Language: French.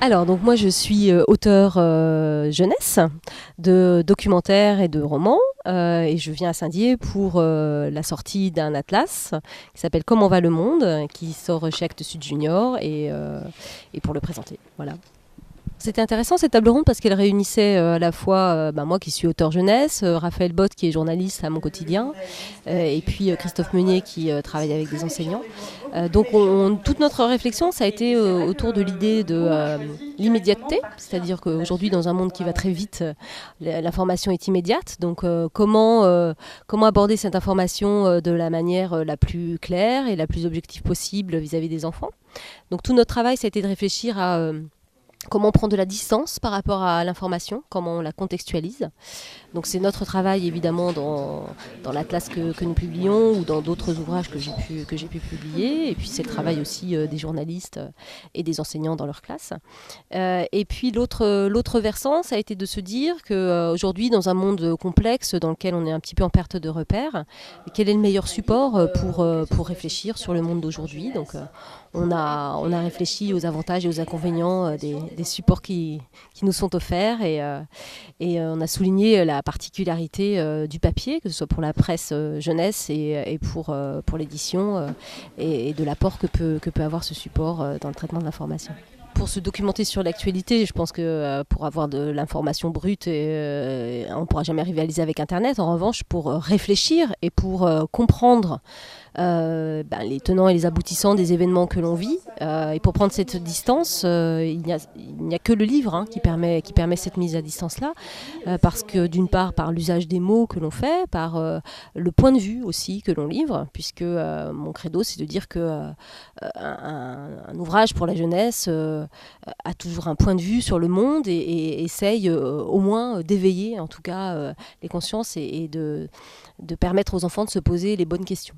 Alors, donc moi je suis auteur jeunesse de documentaires et de romans et je viens à Saint-Dié pour la sortie d'un atlas qui s'appelle Comment va le monde, qui sort chez Actes Sud Junior et pour le présenter. Voilà. C'était intéressant cette table ronde parce qu'elle réunissait à la fois moi qui suis auteur jeunesse, Raphaël Bott qui est journaliste à mon quotidien, et puis Christophe Meunier qui travaille avec des enseignants. Toute notre réflexion, ça a été autour de l'idée de l'immédiateté, c'est-à-dire qu'aujourd'hui dans un monde qui va très vite, l'information est immédiate. Donc comment aborder cette information de la manière la plus claire et la plus objective possible vis-à-vis des enfants. Donc tout notre travail, ça a été de réfléchir à comment prendre de la distance par rapport à l'information, comment on la contextualise. Donc c'est notre travail évidemment dans l'atlas que nous publions ou dans d'autres ouvrages que j'ai pu publier. Et puis c'est le travail aussi des journalistes et des enseignants dans leur classe. Et puis l'autre versant, ça a été de se dire qu'aujourd'hui, dans un monde complexe dans lequel on est un petit peu en perte de repères, quel est le meilleur support pour réfléchir sur le monde d'aujourd'hui. Donc on a réfléchi aux avantages et aux inconvénients des supports qui nous sont offerts et on a souligné la particularité du papier, que ce soit pour la presse jeunesse et pour l'édition et de l'apport que peut avoir ce support dans le traitement de l'information. Pour se documenter sur l'actualité, je pense que pour avoir de l'information brute, on ne pourra jamais rivaliser avec Internet. En revanche, pour réfléchir et pour comprendre les tenants et les aboutissants des événements que l'on vit, et pour prendre cette distance, il n'y a que le livre qui permet cette mise à distance-là, parce que d'une part, par l'usage des mots que l'on fait, par le point de vue aussi que l'on livre, puisque mon credo, c'est de dire que un ouvrage pour la jeunesse a toujours un point de vue sur le monde et essaye au moins d'éveiller en tout cas les consciences et de permettre aux enfants de se poser les bonnes questions.